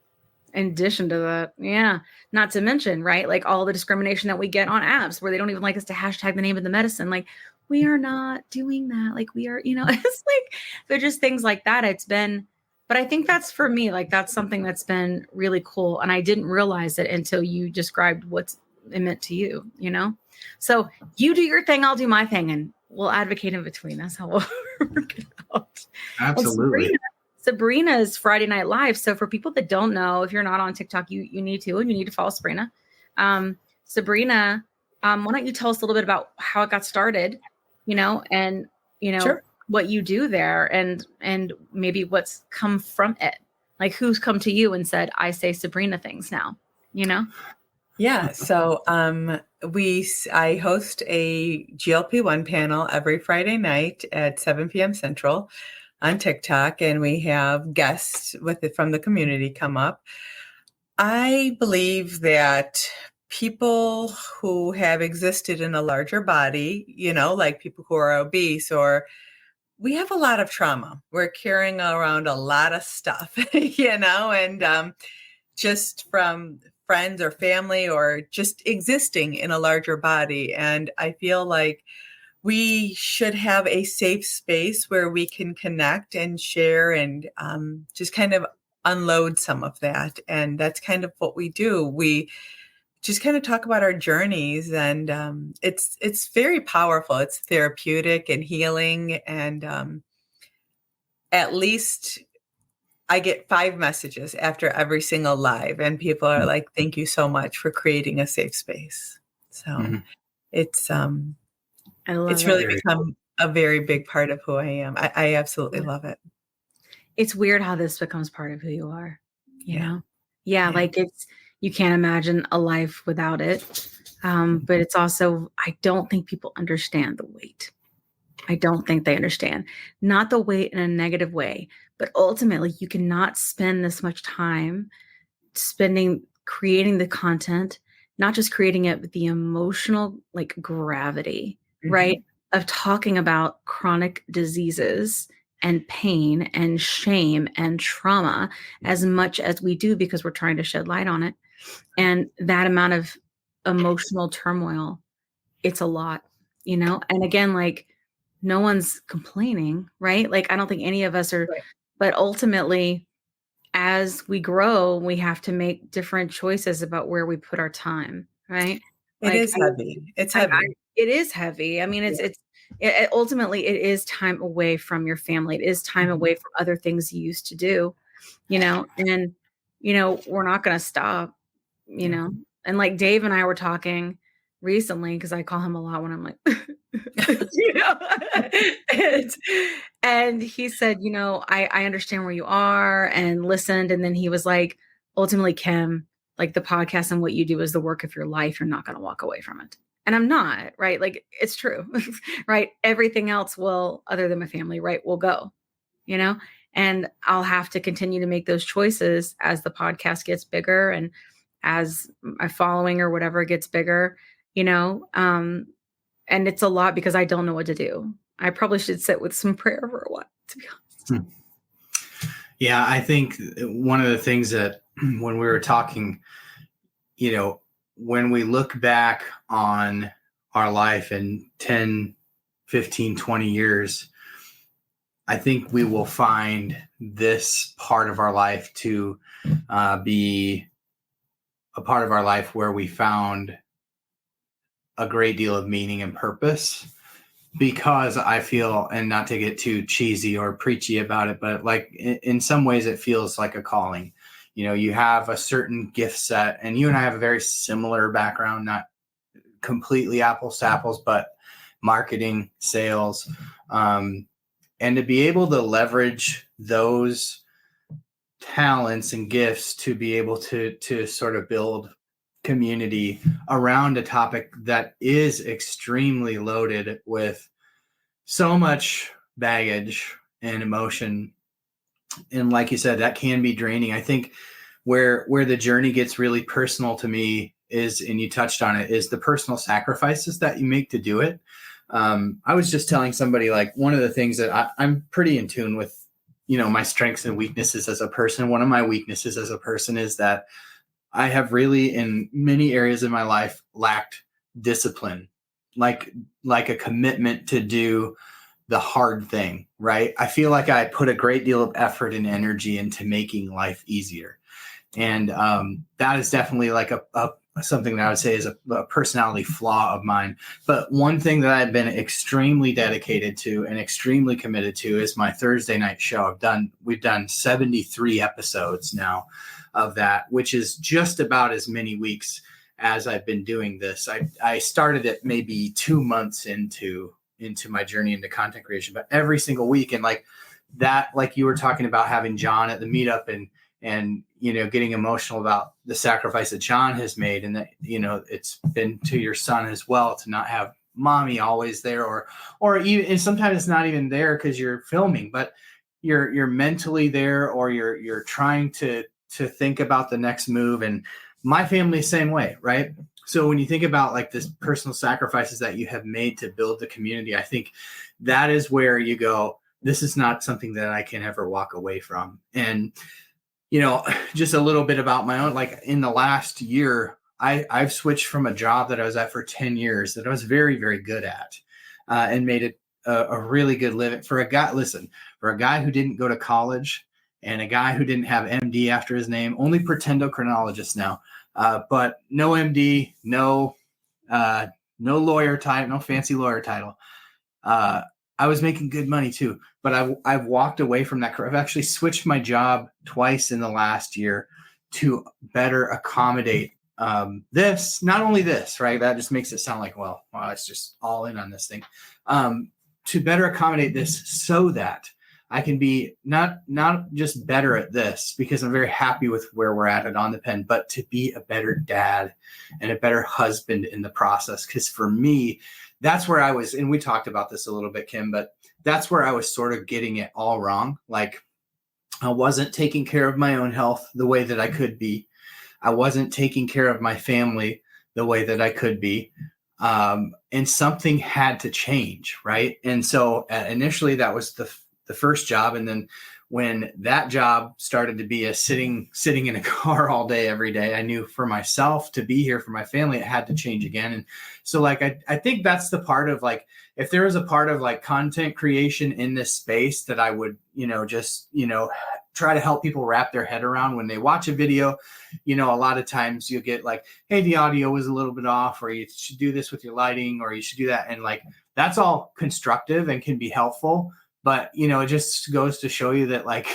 In addition to that, yeah. Not to mention, right, like all the discrimination that we get on apps where they don't even like us to hashtag the name of the medicine. Like, we are not doing that. Like, we are, you know, it's like, they're just things like that. It's been, but I think that's for me, like, that's something that's been really cool. And I didn't realize it until you described what's it meant to you, you know? So you do your thing, I'll do my thing, and we'll advocate in between. That's how we'll work it out. Absolutely. Well, Sabrina's Friday Night Live. So for people that don't know, if you're not on TikTok, you need to, and you need to follow Sabrina. Sabrina, why don't you tell us a little bit about how it got started, you know, and, you know, sure, what you do there and maybe what's come from it. Like, who's come to you and said, I say Sabrina things now, you know? Yeah. So I host a GLP-1 panel every Friday night at 7 p.m. Central on TikTok, and we have guests from the community come up. I believe that people who have existed in a larger body, you know, like people who are obese, or we have a lot of trauma. We're carrying around a lot of stuff, you know, and just from friends or family or just existing in a larger body. And I feel like we should have a safe space where we can connect and share and just kind of unload some of that. And that's kind of what we do. We just kind of talk about our journeys. And it's very powerful. It's therapeutic and healing. And at least I get 5 messages after every single live, and people are like, thank you so much for creating a safe space. So it's I love it's it. really become a very big part of who I am. I absolutely love it. It's weird how this becomes part of who you are, you know? Yeah, Yeah. like you can't imagine a life without it. But it's also, I don't think people understand the weight. I don't think they understand. Not the weight in a negative way, but ultimately you cannot spend this much time creating the content, not just creating it, but the emotional like gravity, right? Of talking about chronic diseases and pain and shame and trauma as much as we do, because we're trying to shed light on it. And that amount of emotional turmoil, it's a lot, you know? And again, like no one's complaining, right? Like I don't think any of us are, Right. but ultimately, as we grow, we have to make different choices about where we put our time, right? It is heavy. It's heavy. It is heavy. I mean, ultimately it is time away from your family. It is time away from other things you used to do, you know, and, you know, we're not going to stop, you know, and like Dave and I were talking recently, because I call him a lot when I'm like, you know, and he said, you know, I understand where you are, and listened. And then he was like, ultimately, Kim, like the podcast and what you do is the work of your life. You're not going to walk away from it. And I'm not, right? Like it's true, right? Everything else will, other than my family, right, will go, you know, and I'll have to continue to make those choices as the podcast gets bigger and as my following or whatever gets bigger, you know, and it's a lot because I don't know what to do. I probably should sit with some prayer for a while, to be honest. Yeah, I think one of the things that when we were talking, you know, when we look back on our life in 10, 15, 20 years, I think we will find this part of our life to be a part of our life where we found a great deal of meaning and purpose, because I feel, and not to get too cheesy or preachy about it, but like in some ways it feels like a calling. You know, you have a certain gift set, and you and I have a very similar background, not completely apples to apples, but marketing, sales, and to be able to leverage those talents and gifts to be able to sort of build community around a topic that is extremely loaded with so much baggage and emotion. And like you said, that can be draining. I think where the journey gets really personal to me is, and you touched on it, is the personal sacrifices that you make to do it. I was just telling somebody, like, one of the things that I'm pretty in tune with, you know, my strengths and weaknesses as a person. One of my weaknesses as a person is that I have really, in many areas of my life, lacked discipline, like a commitment to do the hard thing, right? I feel like I put a great deal of effort and energy into making life easier. And that is definitely like something that I would say is a personality flaw of mine. But one thing that I've been extremely dedicated to and extremely committed to is my Thursday night show. We've done 73 episodes now of that, which is just about as many weeks as I've been doing this. I started it maybe 2 months into my journey into content creation, but every single week. And like that, like you were talking about having John at the meetup and, you know, getting emotional about the sacrifice that John has made, and that, you know, it's been to your son as well, to not have mommy always there, or even, and sometimes it's not even there because you're filming, but you're mentally there, or you're trying to think about the next move. And my family, same way, right? So when you think about like this personal sacrifices that you have made to build the community, I think that is where you go, this is not something that I can ever walk away from. And, you know, just a little bit about my own, like in the last year, I've switched from a job that I was at for 10 years that I was very, very good at, and made it a really good living for a guy. Listen, for a guy who didn't go to college and a guy who didn't have MD after his name, only pretend endocrinologist now. but no MD, no lawyer title, no fancy lawyer title. I was making good money too, but I've walked away from that. I've actually switched my job twice in the last year to better accommodate this. Not only this, right? That just makes it sound like, well, it's just all in on this thing. To better accommodate this so that I can be not just better at this, because I'm very happy with where we're at On the Pen, but to be a better dad and a better husband in the process. Because for me, that's where I was, and we talked about this a little bit, Kim, but that's where I was sort of getting it all wrong. Like, I wasn't taking care of my own health the way that I could be. I wasn't taking care of my family the way that I could be. And something had to change, right? And so initially that was the first job. And then when that job started to be a sitting in a car all day, every day, I knew for myself to be here for my family, it had to change again. And so like, I think that's the part of like, if there was a part of like content creation in this space that I would, try to help people wrap their head around when they watch a video, a lot of times you get like, hey, the audio was a little bit off, or you should do this with your lighting, or you should do that. And like, that's all constructive and can be helpful. But, it just goes to show you that like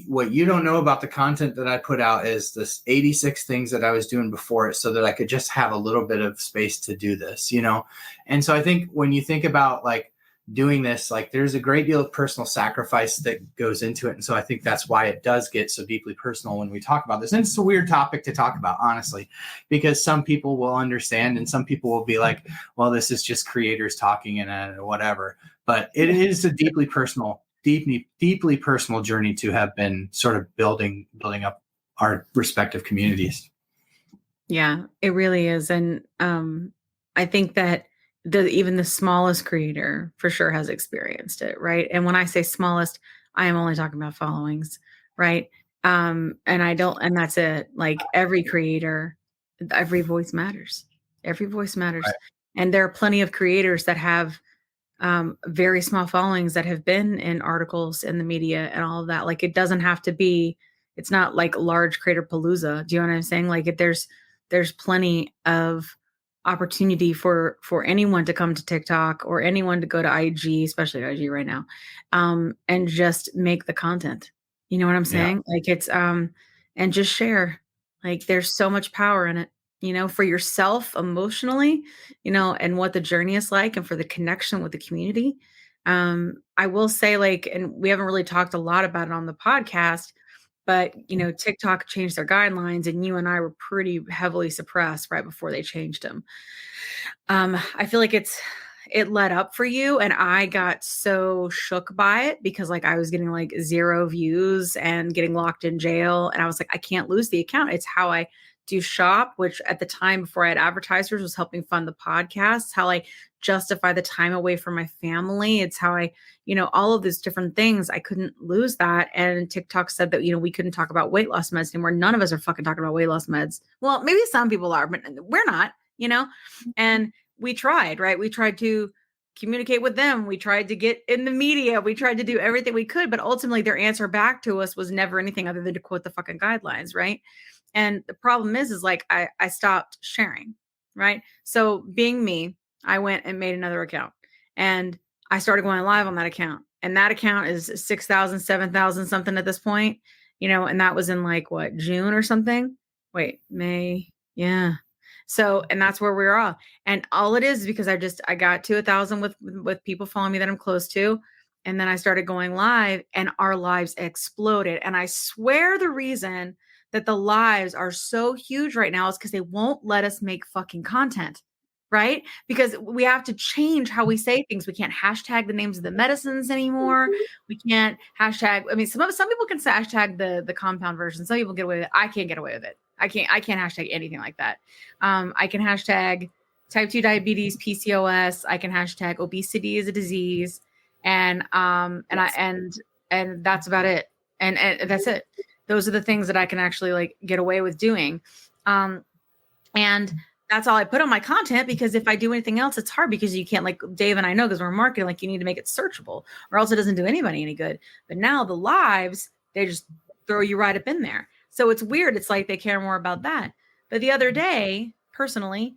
what you don't know about the content that I put out is this 86 things that I was doing before it so that I could just have a little bit of space to do this, And so I think when you think about like doing this, like there's a great deal of personal sacrifice that goes into it. And so I think that's why it does get so deeply personal when we talk about this. And it's a weird topic to talk about, honestly, because some people will understand and some people will be like, well, this is just creators talking and whatever. But it is a deeply personal journey to have been sort of building up our respective communities. Yeah, it really is. And I think that even the smallest creator for sure has experienced it, right? And when I say smallest, I am only talking about followings, right? And that's it. Like every creator, every voice matters. Every voice matters. Right. And there are plenty of creators that have very small followings that have been in articles in the media and all of that. Like it doesn't have to be, it's not like large creator palooza. Do you know what I'm saying? Like there's plenty of opportunity for anyone to come to TikTok or anyone to go to IG, especially IG right now, and just make the content. You know what I'm saying? Yeah. Like it's, and just share. Like there's so much power in it, for yourself emotionally, and what the journey is like and for the connection with the community. I will say like, and we haven't really talked a lot about it on the podcast, but, TikTok changed their guidelines and you and I were pretty heavily suppressed right before they changed them. I feel like it let up for you. And I got so shook by it because like I was getting like 0 views and getting locked in jail. And I was like, I can't lose the account. It's how I do shop, which at the time before I had advertisers was helping fund the podcast, how I justify the time away from my family. It's how I, all of these different things. I couldn't lose that. And TikTok said that, we couldn't talk about weight loss meds anymore. None of us are fucking talking about weight loss meds. Well, maybe some people are, but we're not, and we tried, right? We tried to communicate with them. We tried to get in the media. We tried to do everything we could, but ultimately their answer back to us was never anything other than to quote the fucking guidelines. Right. And the problem is like, I stopped sharing. Right. So being me, I went and made another account and I started going live on that account. And that account is 6,000, 7,000 something at this point, and that was in like what, June or something? Wait, May. Yeah. So, and that's where we're all. And all it is because I got to 1,000 with people following me that I'm close to. And then I started going live and our lives exploded. And I swear the reason that the lives are so huge right now is because they won't let us make fucking content. Right? Because we have to change how we say things. We can't hashtag the names of the medicines anymore. We can't hashtag. I mean, some people can hashtag the compound version. Some people get away with it. I can't get away with it. I can't hashtag anything like that. I can hashtag type 2 diabetes, PCOS. I can hashtag obesity as a disease, and that's about it. And that's it. Those are the things that I can actually like get away with doing. And that's all I put on my content, because if I do anything else, it's hard because you can't, like Dave and I know, because we're marketing, like you need to make it searchable or else it doesn't do anybody any good. But now the lives, they just throw you right up in there. So it's weird. It's like they care more about that. But the other day, personally,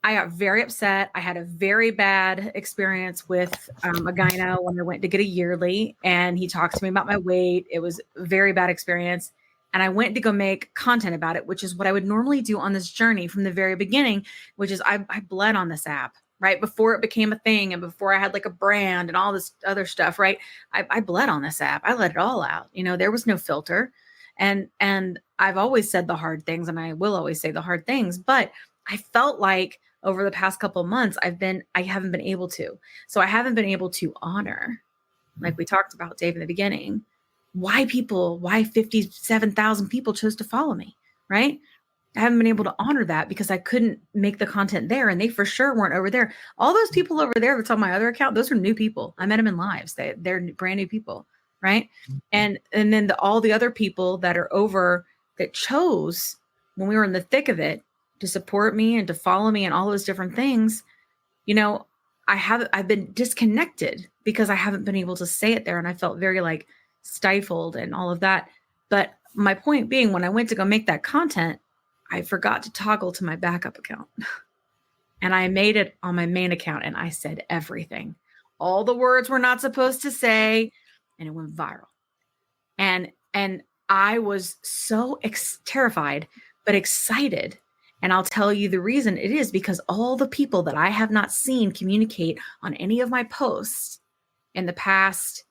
I got very upset. I had a very bad experience with a gyno when I went to get a yearly, and he talked to me about my weight. It was a very bad experience. And I went to go make content about it, which is what I would normally do on this journey from the very beginning, which is I bled on this app, right? Before it became a thing and before I had like a brand and all this other stuff, right? I bled on this app. I let it all out. There was no filter. And I've always said the hard things, and I will always say the hard things, but I felt like over the past couple of months, I haven't been able to. So I haven't been able to honor, like we talked about, Dave, in the beginning, why 57,000 people chose to follow me, right? I haven't been able to honor that because I couldn't make the content there, and they for sure weren't over there. All those people over there that's on my other account, those are new people. I met them in lives. They're brand new people, right? And then all the other people that are over that chose when we were in the thick of it to support me and to follow me and all those different things, I've been disconnected because I haven't been able to say it there. And I felt very like stifled and all of that. But my point being, when I went to go make that content, I forgot to toggle to my backup account and I made it on my main account, and I said everything, all the words we're not supposed to say, and it went viral. And I was so terrified, but excited. And I'll tell you the reason it is because all the people that I have not seen communicate on any of my posts in the past,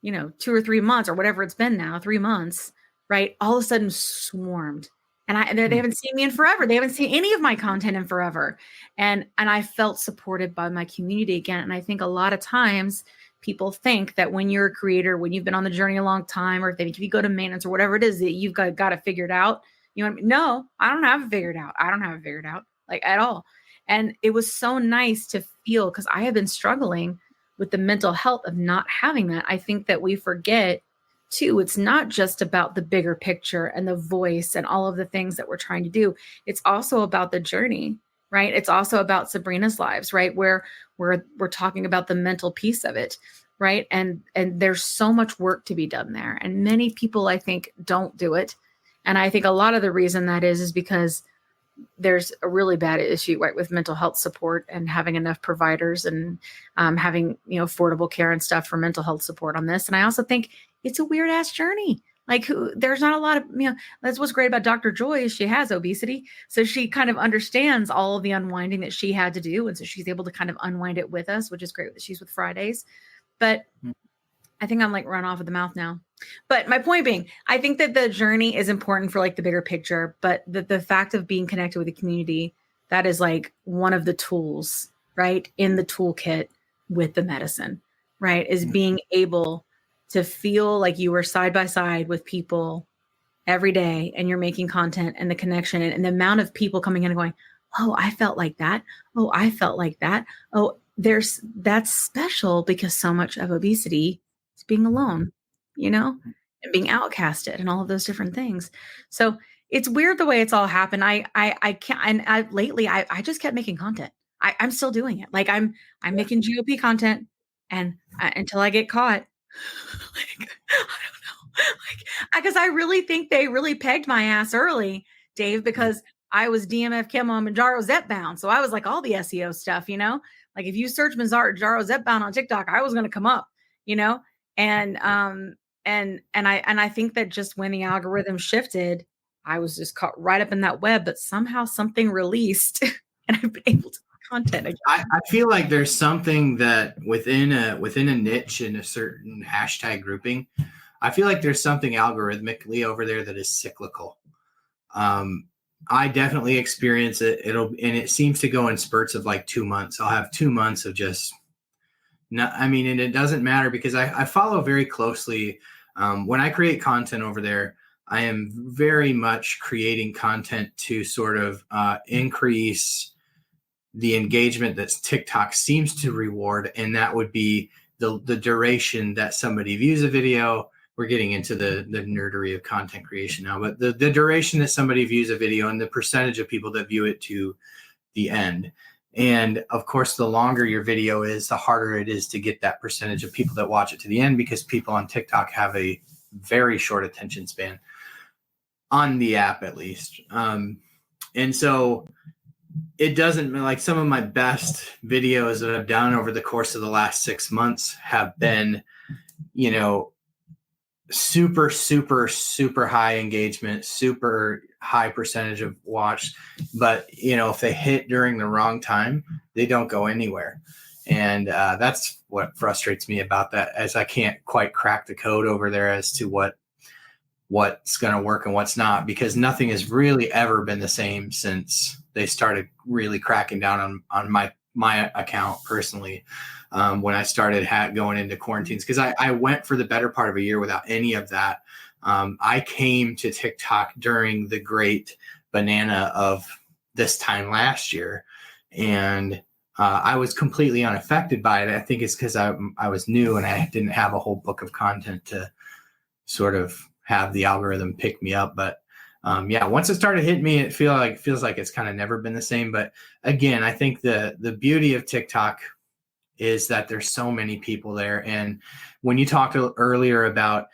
2 or 3 months or whatever it's been now, 3 months, right? All of a sudden swarmed. And they haven't seen me in forever. They haven't seen any of my content in forever. And I felt supported by my community again. And I think a lot of times people think that when you're a creator, when you've been on the journey a long time, or if you go to maintenance or whatever it is, that you've got it figured out. You know what I mean? No, I don't have it figured out. I don't have it figured out, like, at all. And it was so nice to feel, because I have been struggling with the mental health of not having that. I think that we forget too, it's not just about the bigger picture and the voice and all of the things that we're trying to do. It's also about the journey, right? It's also about Sabrina's lives, right? Where we're talking about the mental piece of it, right? And there's so much work to be done there. And many people, I think, don't do it. And I think a lot of the reason that is because there's a really bad issue, right, with mental health support and having enough providers and having, affordable care and stuff for mental health support on this. And I also think it's a weird ass journey. Like, there's not a lot of, that's what's great about Dr. Joy is she has obesity. So she kind of understands all of the unwinding that she had to do. And so she's able to kind of unwind it with us, which is great that she's with Fridays. But I think I'm like run off of the mouth now. But my point being, I think that the journey is important for like the bigger picture, but the fact of being connected with the community, that is like one of the tools, right, in the toolkit with the medicine, right, is being able to feel like you were side by side with people every day and you're making content, and the connection and the amount of people coming in and going, oh, I felt like that. Oh, I felt like that. Oh, that's special, because so much of obesity is being alone, and being outcasted and all of those different things. So it's weird the way it's all happened. I can't, and lately I just kept making content. I'm still doing it. Like I'm making GOP content, and until I get caught, like, I don't know, like, because I really think they really pegged my ass early, Dave, because I was DMF Kim on Mounjaro Zepbound. So I was like all the SEO stuff, like if you search Mounjaro Zepbound on TikTok, I was going to come up, and I think that just when the algorithm shifted, I was just caught right up in that web, but somehow something released and I've been able to make content again. I feel like there's something that within a niche in a certain hashtag grouping, I feel like there's something algorithmically over there that is cyclical. I definitely experience it. And it seems to go in spurts of like 2 months. I'll have 2 months of just and it doesn't matter because I follow very closely. When I create content over there, I am very much creating content to sort of increase the engagement that TikTok seems to reward. And that would be the duration that somebody views a video. We're getting into the nerdery of content creation now, but the duration that somebody views a video and the percentage of people that view it to the end. And of course, the longer your video is, the harder it is to get that percentage of people that watch it to the end, because people on TikTok have a very short attention span. on the app at least. And so it doesn't, like, some of my best videos that I've done over the course of the last 6 months have been, you know, super, super, super high engagement, super high percentage of watch. But, you know, if they hit during the wrong time, they don't go anywhere. And that's what frustrates me about that, as I can't quite crack the code over there as to what's going to work and what's not, because nothing has really ever been the same since they started really cracking down on my account personally. When I started going into quarantines, because I went for the better part of a year without any of that. I came to TikTok during the great banana of this time last year, and I was completely unaffected by it. I think it's because I was new and I didn't have a whole book of content to sort of have the algorithm pick me up. But once it started hitting me, it feels like it's kind of never been the same. But again, I think the beauty of TikTok is that there's so many people there. And when you talked earlier about,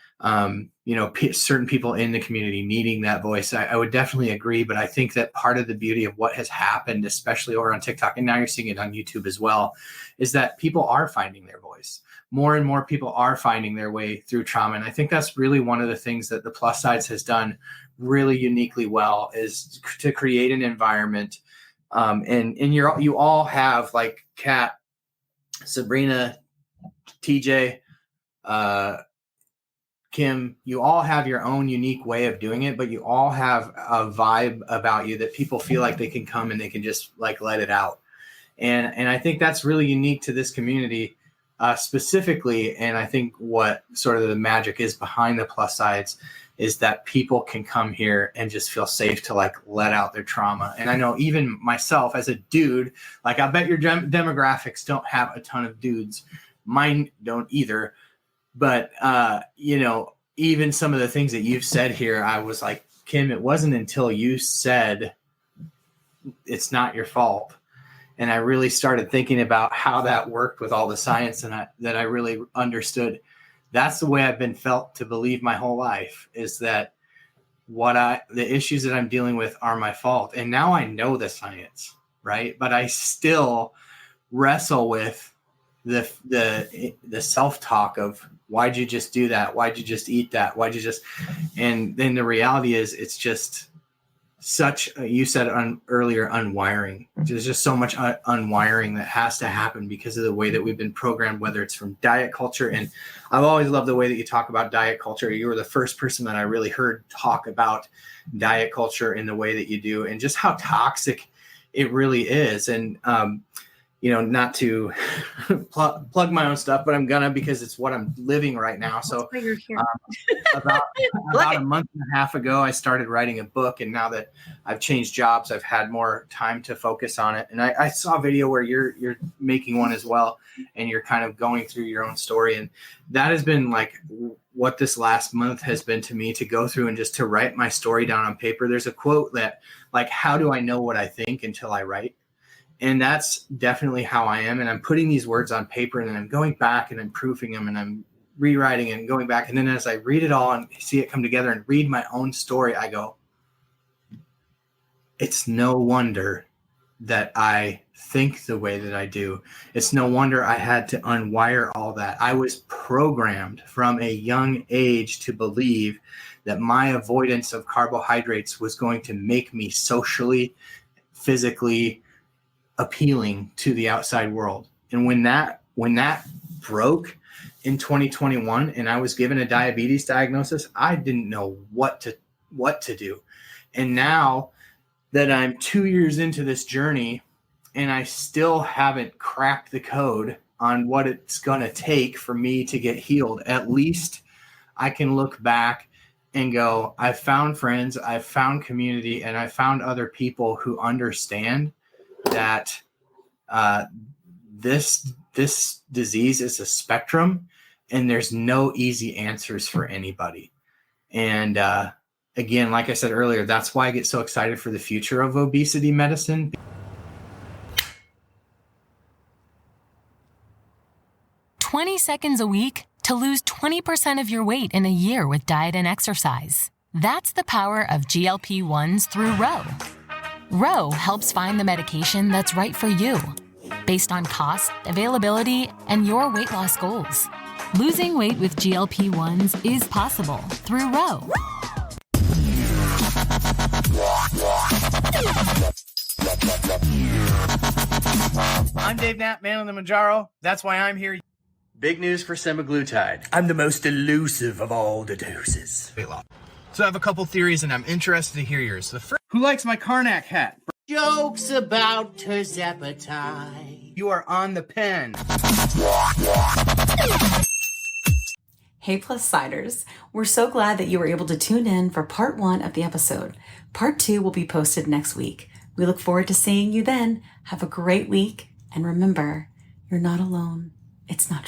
certain people in the community needing that voice, I would definitely agree. But I think that part of the beauty of what has happened, especially over on TikTok, and now you're seeing it on YouTube as well, is that people are finding their voice. More and more people are finding their way through trauma. And I think that's really one of the things that the plus sides has done really uniquely well, is to create an environment. And you all have, like Kat, Sabrina, TJ, Kim, you all have your own unique way of doing it, but you all have a vibe about you that people feel like they can come and they can just like let it out. And I think that's really unique to this community specifically. And I think what sort of the magic is behind the plus sides is that people can come here and just feel safe to like let out their trauma. And I know even myself as a dude, like I bet your demographics don't have a ton of dudes. Mine don't either. But, even some of the things that you've said here, I was like, Kim, it wasn't until you said it's not your fault. And I really started thinking about how that worked with all the science, and that I really understood. That's the way I've been felt to believe my whole life, is that the issues that I'm dealing with are my fault. And now I know the science, right? But I still wrestle with the self-talk of, why'd you just do that? Why'd you just eat that? And then the reality is, it's just such, you said earlier, unwiring. There's just so much unwiring that has to happen because of the way that we've been programmed, whether it's from diet culture. And I've always loved the way that you talk about diet culture. You were the first person that I really heard talk about diet culture in the way that you do, and just how toxic it really is. And, not to plug my own stuff, but I'm gonna, because it's what I'm living right now. So about a month and a half ago, I started writing a book, and now that I've changed jobs, I've had more time to focus on it. And I saw a video where you're making one as well, and you're kind of going through your own story. And that has been like what this last month has been to me, to go through and just to write my story down on paper. There's a quote that, like, how do I know what I think until I write? And that's definitely how I am. And I'm putting these words on paper, and then I'm going back and I'm proofing them, and I'm rewriting and going back. And then as I read it all and see it come together and read my own story, I go, it's no wonder that I think the way that I do. It's no wonder I had to unwire all that. I was programmed from a young age to believe that my avoidance of carbohydrates was going to make me socially, physically appealing to the outside world. And when that broke in 2021, and I was given a diabetes diagnosis, I didn't know what to do. And now that I'm 2 years into this journey, and I still haven't cracked the code on what it's going to take for me to get healed, at least I can look back and go, I've found friends, I've found community, and I've found other people who understand that this disease is a spectrum, and there's no easy answers for anybody. And again, like I said earlier, that's why I get so excited for the future of obesity medicine. "20 seconds a week to lose 20% of your weight in a year with diet and exercise." That's the power of GLP-1s through Ro. Ro helps find the medication that's right for you, based on cost, availability, and your weight loss goals. Losing weight with GLP-1s is possible through Ro. I'm Dave Knapp, man on the Mounjaro. That's why I'm here. Big news for semaglutide. I'm the most elusive of all the doses. So I have a couple theories, and I'm interested to hear yours. The first, who likes my Karnak hat? Jokes about tirzepatide. You are on the pen. Hey Plus Siders, we're so glad that you were able to tune in for part 1 of the episode. Part 2 will be posted next week. We look forward to seeing you then. Have a great week, and remember, you're not alone. It's not